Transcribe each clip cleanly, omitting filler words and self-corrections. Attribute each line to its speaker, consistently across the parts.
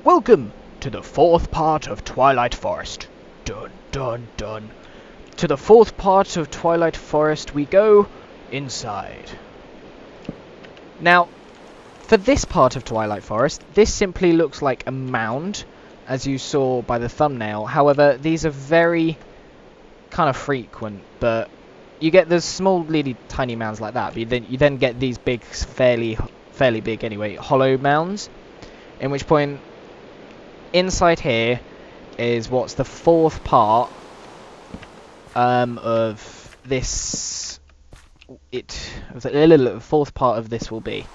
Speaker 1: Welcome to the fourth part of Twilight Forest. Dun dun dun. To the fourth part of Twilight Forest we go inside. Now, for this part of Twilight Forest, this simply looks like a mound, as you saw by the thumbnail. However, these are very kind of frequent, but you get those small, little, tiny mounds like that, but you then get these big, fairly big anyway, hollow mounds. In which point, inside here is what's the fourth part of this. The fourth part of this will be.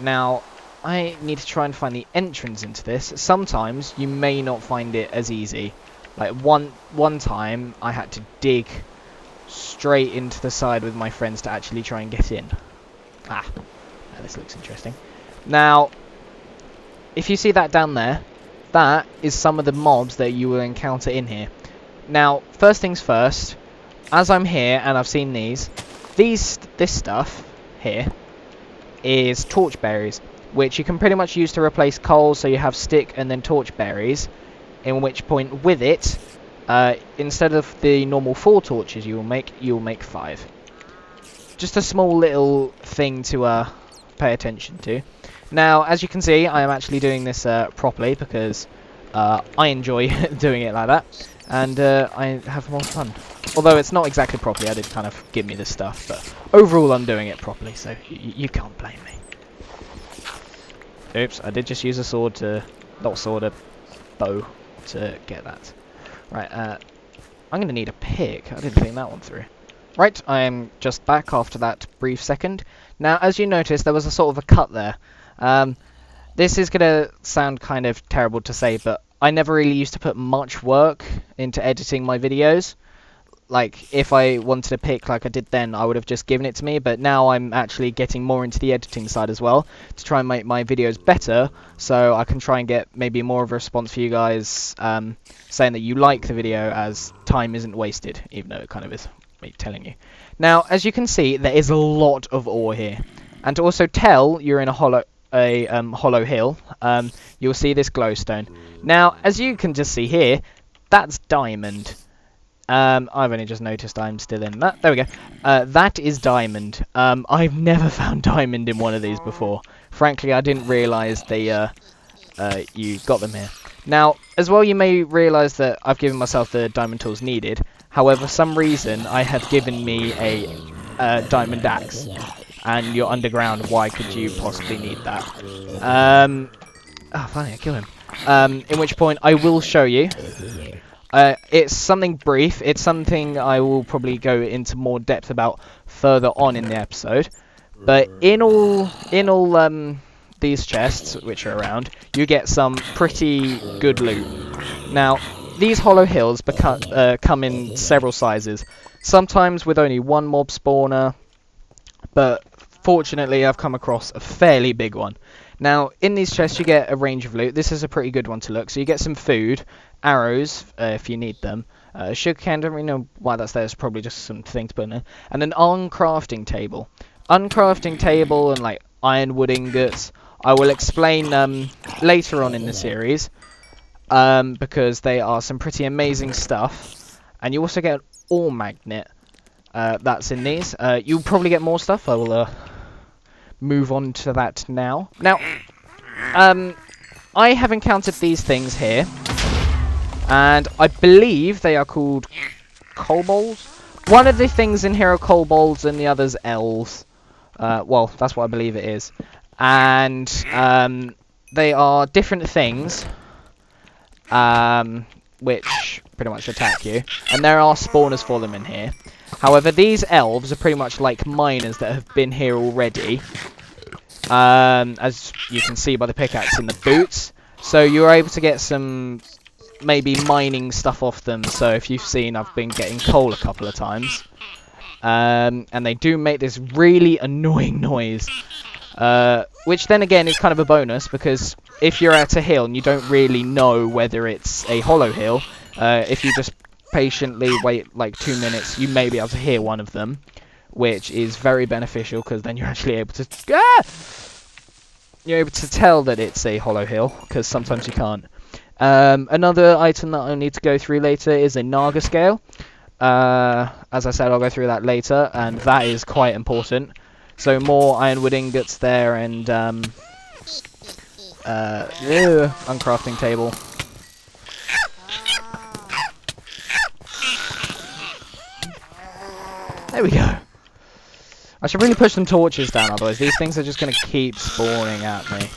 Speaker 1: Now, I need to try and find the entrance into this. Sometimes you may not find it as easy. Like one time, I had to dig straight into the side with my friends to actually try and get in. Now this looks interesting. Now, if you see that down there, that is some of the mobs that you will encounter in here. Now, first things first, as I'm here and I've seen this stuff here is torchberries, which you can pretty much use to replace coal, so you have stick and then torchberries, in which point with it, instead of the normal 4 torches you will make 5. Just a small little thing to pay attention to. Now, as you can see, I am actually doing this properly because I enjoy doing it like that, and I have more fun. Although it's not exactly properly, I did kind of give me this stuff, but overall I'm doing it properly, so you can't blame me. Oops, I did just use a sword to... not sword, a bow to get that. Right, I'm going to need a pick. I didn't think that one through. Right, I am just back after that brief second. Now, as you notice, there was a sort of a cut there. This is going to sound kind of terrible to say, but I never really used to put much work into editing my videos. Like, if I wanted a pick like I did then, I would have just given it to me, but now I'm actually getting more into the editing side as well, to try and make my videos better, so I can try and get maybe more of a response for you guys, saying that you like the video, as time isn't wasted, even though it kind of is, me telling you. Now, as you can see, there is a lot of ore here, and to also tell you're in a hollow hill, you'll see this glowstone. Now, as you can just see here, that's diamond. I've only just noticed I'm still in that. There we go. That is diamond. I've never found diamond in one of these before. Frankly, I didn't realise you got them here. Now, as well, you may realise that I've given myself the diamond tools needed. However, for some reason, I have given me a diamond axe. And you're underground, why could you possibly need that? Oh, funny, I killed him. In which point, I will show you. It's something brief. It's something I will probably go into more depth about further on in the episode. But in all these chests which are around, you get some pretty good loot. Now, these hollow hills come in several sizes. Sometimes with only one mob spawner, but fortunately I've come across a fairly big one. Now, in these chests you get a range of loot. This is a pretty good one to look. So you get some food, arrows, if you need them. Sugarcane, don't really know why that's there. It's probably just something to put in there. And an uncrafting table. Uncrafting table and like ironwood ingots, I will explain later on in the series. Because they are some pretty amazing stuff. And you also get an ore magnet. That's in these. You'll probably get more stuff. I will move on to that now. Now, I have encountered these things here, and I believe they are called kobolds. One of the things in here are kobolds, and the others elves. Well, that's what I believe it is. And they are different things, which pretty much attack you, and there are spawners for them in here. However, these elves are pretty much like miners that have been here already, as you can see by the pickaxe and the boots. So you're able to get some maybe mining stuff off them. So if you've seen, I've been getting coal a couple of times, and they do make this really annoying noise, which then again is kind of a bonus, because if you're at a hill and you don't really know whether it's a hollow hill, if you just patiently wait like 2 minutes, you may be able to hear one of them, which is very beneficial, because then you're actually able to you're able to tell that it's a hollow hill, because sometimes you can't. Another item that I'll need to go through later is a Naga scale. As I said, I'll go through that later, and that is quite important. So more ironwood ingots there, and uncrafting table. There we go. I should really push some torches down, otherwise these things are just going to keep spawning at me.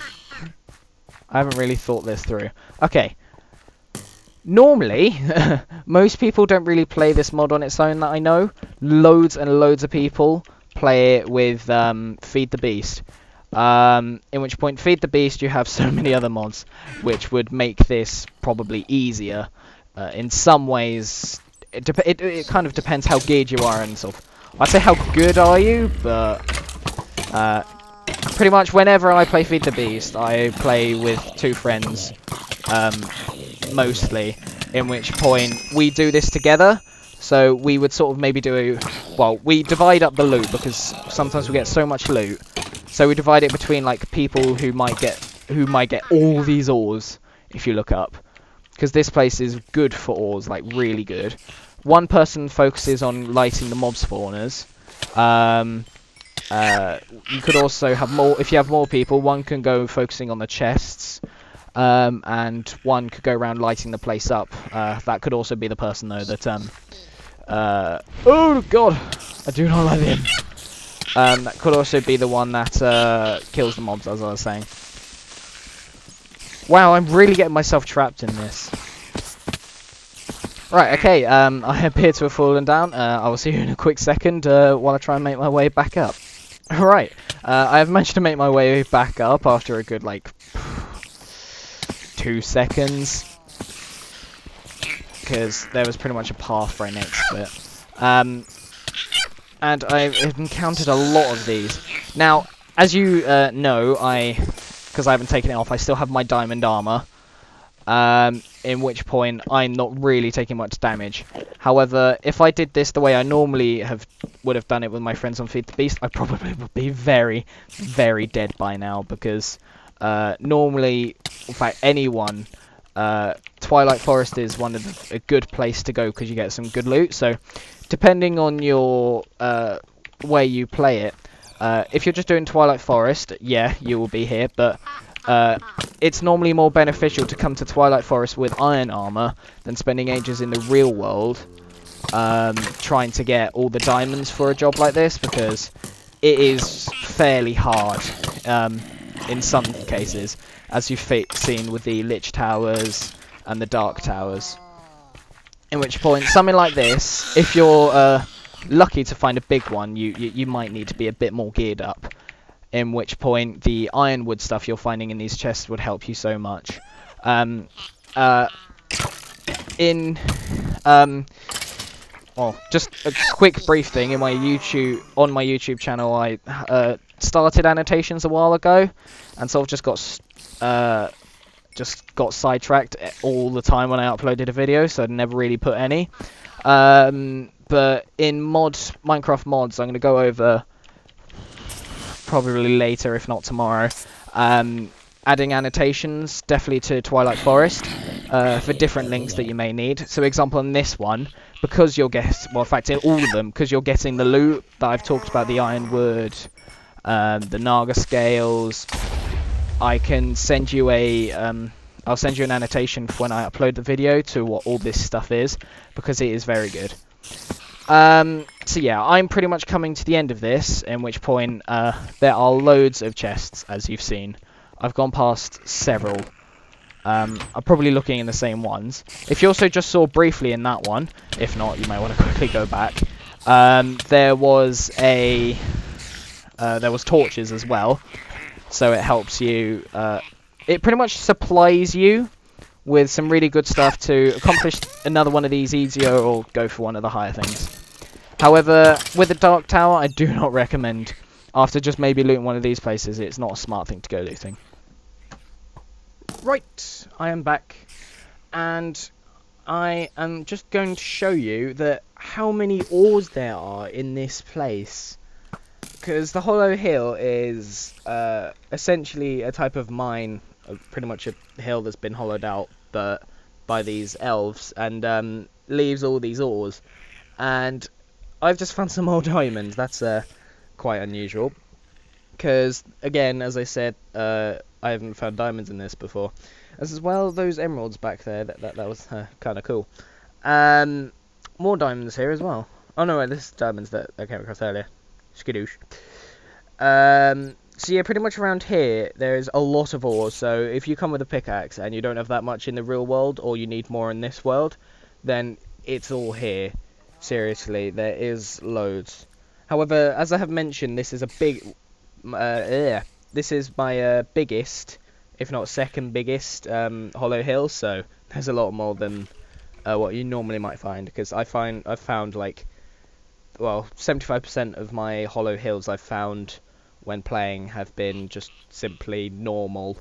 Speaker 1: I haven't really thought this through. Okay. Normally, most people don't really play this mod on its own that I know. Loads and loads of people play it with Feed the Beast. In which point, Feed the Beast, you have so many other mods, which would make this probably easier. In some ways, it kind of depends how geared you are and sort of... I'd say how good are you, but... pretty much whenever I play Feed the Beast, I play with 2 friends. Mostly, in which point we do this together. So we would sort of maybe do well, we divide up the loot, because sometimes we get so much loot, so we divide it between like people who might get all these ores if you look up, because this place is good for ores, like really good. One person focuses on lighting the mob spawners. You could also have more, if you have more people, one can go focusing on the chests. And one could go around lighting the place up. That could also be the person, though, that, oh, God! I do not like him. That could also be the one that, kills the mobs, as I was saying. Wow, I'm really getting myself trapped in this. Right, okay, I appear to have fallen down. I will see you in a quick second, while I try and make my way back up. Alright, I have managed to make my way back up after a good, like... 2 seconds, because there was pretty much a path right next to it, and I've encountered a lot of these. Now, as you know, because I haven't taken it off, I still have my diamond armor, in which point I'm not really taking much damage. However, if I did this the way I normally would have done it with my friends on Feed the Beast, I probably would be very, very dead by now, because normally, in fact, anyone, Twilight Forest is a good place to go because you get some good loot. So, depending on your way you play it, if you're just doing Twilight Forest, yeah, you will be here. But it's normally more beneficial to come to Twilight Forest with iron armor than spending ages in the real world trying to get all the diamonds for a job like this, because it is fairly hard. In some cases, as you've seen with the Lich Towers and the Dark Towers. In which point, something like this, if you're lucky to find a big one, you might need to be a bit more geared up. In which point, the ironwood stuff you're finding in these chests would help you so much. Well, just a quick brief thing, on my YouTube channel, I started annotations a while ago, and sort of just got sidetracked all the time when I uploaded a video, so I'd never really put any. But in Minecraft mods, I'm going to go over, probably later, if not tomorrow, adding annotations, definitely to Twilight Forest, for different links that you may need. So, example, on this one, because you'll get, well, in fact, in all of them, because you're getting the loot that I've talked about, the ironwood, the Naga scales, I can send you I'll send you an annotation for when I upload the video to what all this stuff is, because it is very good. So yeah, I'm pretty much coming to the end of this, in which point, there are loads of chests, as you've seen. I've gone past several. I'm probably looking in the same ones. If you also just saw briefly in that one, if not, you might want to quickly go back. There was torches as well, so it helps you. It pretty much supplies you with some really good stuff to accomplish another one of these easier, or go for one of the higher things. However, with the Dark Tower, I do not recommend. After just maybe looting one of these places, it's not a smart thing to go looting. Right, I am back, and I am just going to show you how many ores there are in this place. because the Hollow Hill is essentially a type of mine, pretty much a hill that's been hollowed out, but by these elves, and leaves all these ores. And I've just found some more diamonds. That's quite unusual, because again, as I said, I haven't found diamonds in this before. As well, those emeralds back there, that was kind of cool. More diamonds here as well. Oh no, wait, this is diamonds that I came across earlier. Skidoosh. So yeah, pretty much around here, there's a lot of ore, so if you come with a pickaxe and you don't have that much in the real world, or you need more in this world, then it's all here. Seriously, there is loads. However, as I have mentioned, this is a big... this is my biggest, if not second biggest, Hollow Hill, so there's a lot more than what you normally might find, because I've found, like, well, 75% of my Hollow Hills I've found when playing have been just simply normal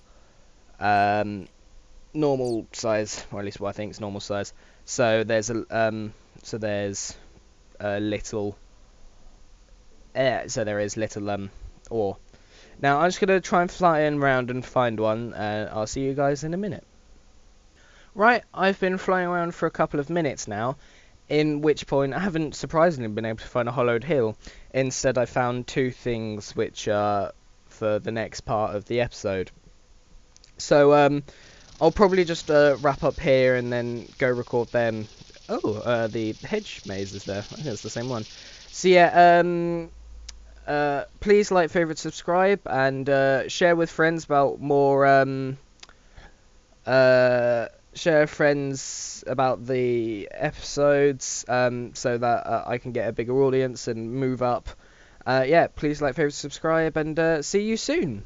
Speaker 1: size, or at least what I think is normal size. So there's a little so there is little ore. Now I'm just gonna try and fly in around and find one, and I'll see you guys in a minute. Right, I've been flying around for a couple of minutes now, in which point I haven't surprisingly been able to find a hollowed hill. Instead, I found two things which are for the next part of the episode. So I'll probably just wrap up here and then go record them. Oh, the hedge maze is there. I think it's the same one. So yeah, please like, favorite, subscribe, and share with friends about more share friends about the episodes, so that I can get a bigger audience and move up. Yeah, please like, favorite, subscribe, and see you soon.